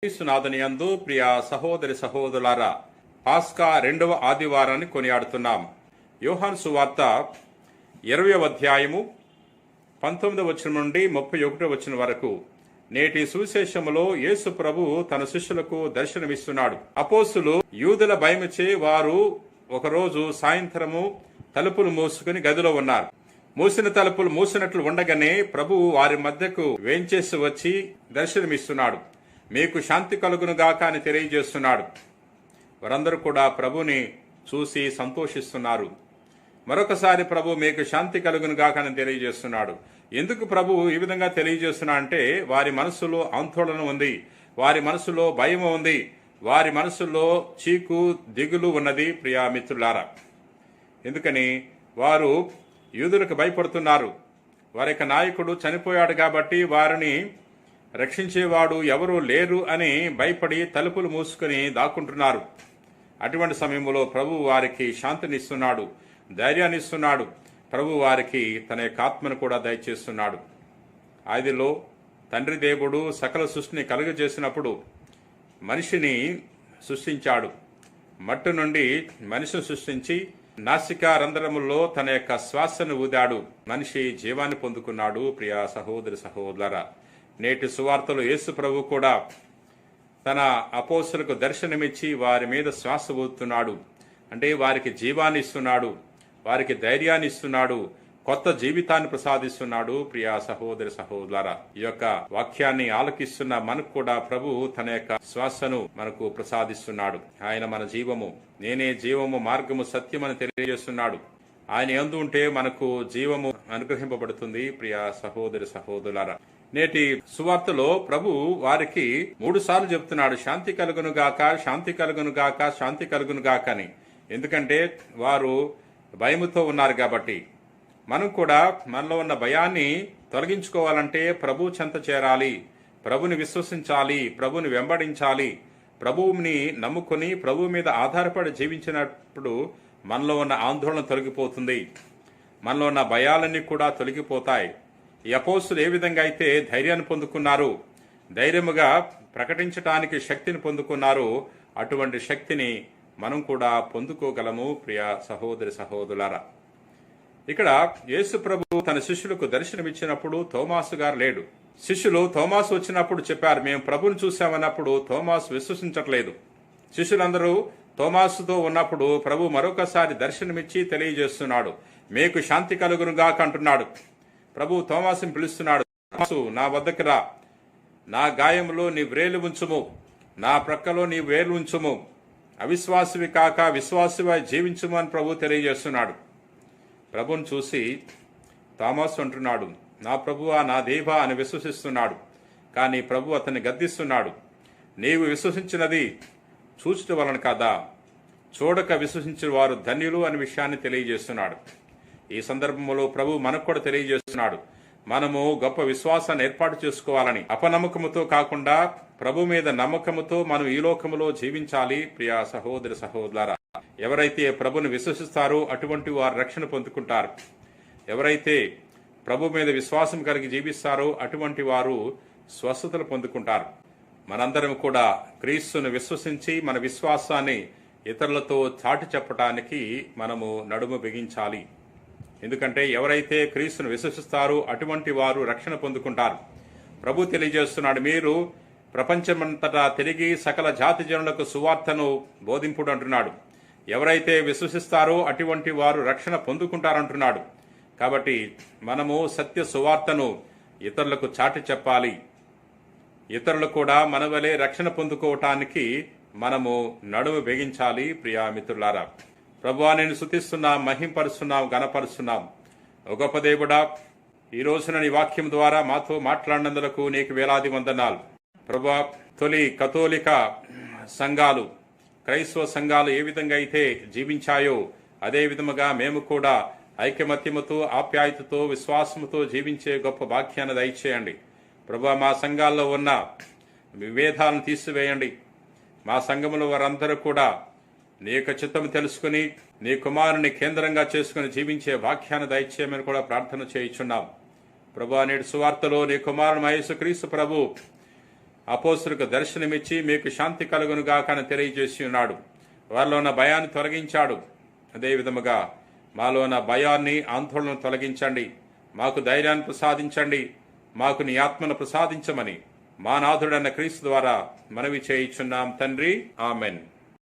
క్రీస్తునాథునియందు ప్రియ సహోదరి సహోదరులారా, పాస్కా రెండవ ఆదివారాన్ని కొనియాడుతున్నాం. యోహాను సువార్త 20వ అధ్యాయము 19వ వచనం నుండి 31వ వచనం వరకు. నేటి సువిశేషములో యేసు ప్రభు తన శిష్యులకు దర్శనమిస్తున్నాడు. అపోస్తులు యూదుల భయముచే వారు ఒకరోజు సాయంత్రము తలుపులు మూసుకుని గదిలో ఉన్నారు. మూసిన తలుపులు మూసినట్లు ఉండగానే ప్రభువు వారి మధ్యకు వేంచేసి వచ్చి దర్శనమిస్తున్నాడు. మీకు శాంతి కలుగునుగాక అని తెలియజేస్తున్నాడు. వారందరూ కూడా ప్రభుని చూసి సంతోషిస్తున్నారు. మరొకసారి ప్రభు మీకు శాంతి కలుగునుగాక అని తెలియజేస్తున్నాడు. ఎందుకు ప్రభు ఈ విధంగా తెలియజేస్తున్నా అంటే, వారి మనసులో ఆందోళన ఉంది, వారి మనసులో భయం ఉంది, వారి మనసులో చీకు దిగులు ఉన్నది. ప్రియా మిత్రులారా, ఎందుకని వారు యూదులకు భయపడుతున్నారు. వారి యొక్క నాయకుడు చనిపోయాడు కాబట్టి వారిని రక్షించేవాడు ఎవరూ లేరు అని భయపడి తలుపులు మూసుకుని దాక్కుంటున్నారు. అటువంటి సమయంలో ప్రభు వారికి శాంతినిస్తున్నాడు, ధైర్యాన్ని ఇస్తున్నాడు. ప్రభు వారికి తన యొక్క ఆత్మను కూడా దయచేస్తున్నాడు. ఆదిలో తండ్రి దేవుడు సకల సృష్టిని కలుగజేసినప్పుడు మనిషిని సృష్టించాడు. మట్టి నుండి మనిషిని సృష్టించి నాసికా రంధ్రముల్లో తన యొక్క శ్వాసను ఊదాడు. మనిషి జీవాన్ని పొందుకున్నాడు. ప్రియా సహోదరి సహోదరులారా, నేటి సువార్తలో యేసు ప్రభు కూడా తన అపోస్తలులకు దర్శనమిచ్చి వారి మీద శ్వాస ఊదుతున్నాడు. అంటే వారికి జీవాన్ని ఇస్తున్నాడు, వారికి ధైర్యాన్ని ఇస్తున్నాడు, కొత్త జీవితాన్ని ప్రసాదిస్తున్నాడు. ప్రియా సహోదరి సహోదరులారా, ఈ యొక్క వాక్యాన్ని ఆలకిస్తున్న మనకు కూడా ప్రభు తన యొక్క శ్వాసను మనకు ప్రసాదిస్తున్నాడు. ఆయన మన జీవము, నేనే జీవము, మార్గము, సత్యం అని తెలియజేస్తున్నాడు. ఆయన యందు ఉంటే మనకు జీవము అనుగ్రహింపబడుతుంది. ప్రియా సహోదరి సహోదరులారా, నేటి సువార్తలో ప్రభు వారికి 3 సార్లు చెప్తున్నాడు, శాంతి కలుగునుగాక, శాంతి కలుగునుగాక, శాంతి కలుగునుగాక అని. ఎందుకంటే వారు భయముతో ఉన్నారు కాబట్టి. మనం కూడా మనలో ఉన్న భయాన్ని తొలగించుకోవాలంటే ప్రభు చెంత చేరాలి, ప్రభుని విశ్వసించాలి, ప్రభుని వెంబడించాలి. ప్రభువుని నమ్ముకుని ప్రభు మీద ఆధారపడి జీవించినప్పుడు మనలో ఉన్న ఆందోళన తొలగిపోతుంది, మనలో ఉన్న భయాలన్నీ కూడా తొలగిపోతాయి. ఈ అపోస్తులు ఏ విధంగా అయితే ధైర్యాన్ని పొందుకున్నారు, ధైర్యముగా ప్రకటించటానికి శక్తిని పొందుకున్నారు, అటువంటి శక్తిని మనం కూడా పొందుకోగలము. ప్రియ సహోదరి సహోదరులారా, ఇక్కడ యేసు ప్రభు తన శిష్యులకు దర్శనమిచ్చినప్పుడు తోమాసు గారు లేడు. శిష్యులు తోమాసు వచ్చినప్పుడు చెప్పారు, మేము ప్రభుని చూశామన్నప్పుడు తోమాసు విశ్వసించట్లేదు. శిష్యులందరూ తోమాసుతో ఉన్నప్పుడు ప్రభు మరొకసారి దర్శనమిచ్చి తెలియజేస్తున్నాడు, మీకు శాంతి కలుగునుగాక అంటున్నాడు. ప్రభు తోమాసుని పిలుస్తున్నాడు, తోమాసు నా వద్దకు రా, నా గాయములో నీ వ్రేలు ఉంచుము, నా ప్రక్కలో నీ వేలు ఉంచుము, అవిశ్వాసివి కాక విశ్వాసివై జీవించుము అని ప్రభు తెలియజేస్తున్నాడు. ప్రభుని చూసి తోమాసు అంటున్నాడు, నా ప్రభువా, నా దేవా అని విశ్వసిస్తున్నాడు. కానీ ప్రభు అతన్ని గద్దిస్తున్నాడు, నీవు విశ్వసించినది చూచుట వలన కదా, చూడక విశ్వసించిన వారు ధన్యులు అనే విషయాన్ని తెలియజేస్తున్నాడు. ఈ సందర్భంలో ప్రభు మనకు కూడా తెలియజేస్తున్నాడు, మనము గొప్ప విశ్వాసాన్ని ఏర్పాటు చేసుకోవాలని. అపనమ్మకముతో కాకుండా ప్రభు మీద నమ్మకముతో మనం ఈ లోకములో జీవించాలి. ప్రియా సహోదరి సహోదరులారా, ఎవరైతే ప్రభుని విశ్వసిస్తారో అటువంటి వారు రక్షణ పొందుకుంటారు. ఎవరైతే ప్రభు మీద విశ్వాసం కలిగి జీవిస్తారో అటువంటి వారు స్వస్థతలు పొందుకుంటారు. మనందరం కూడా క్రీస్తును విశ్వసించి మన విశ్వాసాన్ని ఇతరులతో చాటి చెప్పటానికి మనము నడుము బిగించాలి. ఎందుకంటే ఎవరైతే క్రీస్తును విశ్వసిస్తారో అటువంటి వారు రక్షణ పొందుకుంటారు. ప్రభు తెలియజేస్తున్నాడు, మీరు ప్రపంచమంతటా తిరిగి సకల జాతి జనులకు సువార్తను బోధింపుడు అంటున్నాడు. ఎవరైతే విశ్వసిస్తారో అటువంటి వారు రక్షణ పొందుకుంటారంటున్నాడు. కాబట్టి మనము సత్య సువార్తను ఇతరులకు చాటి చెప్పాలి. ఇతరులు కూడా మన వలె రక్షణ పొందుకోవటానికి మనము నడుము బిగించాలి. ప్రియా మిత్రులారా, ప్రభువా, నేను స్తుతిస్తున్నాం, మహింపరుస్తున్నాం, గణపరుస్తున్నాం. గొప్ప దేవుడా, ఈ రోజున నీ వాక్యం ద్వారా మాతో మాట్లాడినందులకు నీకు వేలాది వందనాలు. ప్రభువా, తొలి కథోలిక సంఘాలు, క్రైస్తవ సంఘాలు ఏ విధంగా అయితే జీవించాయో అదే విధముగా మేము కూడా ఐకమత్యముతో, ఆప్యాయతతో, విశ్వాసముతో జీవించే గొప్ప భాగ్యాన్ని దయచేయండి. ప్రభువా, మా సంఘాల్లో ఉన్న విభేదాలను తీసివేయండి. మా సంఘములో వారందరూ కూడా నీ యొక్క చిత్తము తెలుసుకుని నీ కుమారుని కేంద్రంగా చేసుకుని జీవించే వాక్యాన్ని దయచేయమని కూడా ప్రార్థన చేయుచున్నాం. ప్రభువా, నేటి సువార్తలో నీ కుమారుని యేసు క్రీస్తు ప్రభు అపోస్తులకు దర్శనమిచ్చి మీకు శాంతి కలుగునుగాక అని తెలియజేసి ఉన్నాడు. వారిలో ఉన్న భయాన్ని తొలగించాడు. అదే విధముగా మాలో ఉన్న భయాన్ని, ఆందోళనను తొలగించండి, మాకు ధైర్యాన్ని ప్రసాదించండి, మాకు నీ ఆత్మను ప్రసాదించమని మా నాథుడన్న క్రీస్తు ద్వారా మనవి చేయుచున్నాం తండ్రి. ఆమెన్.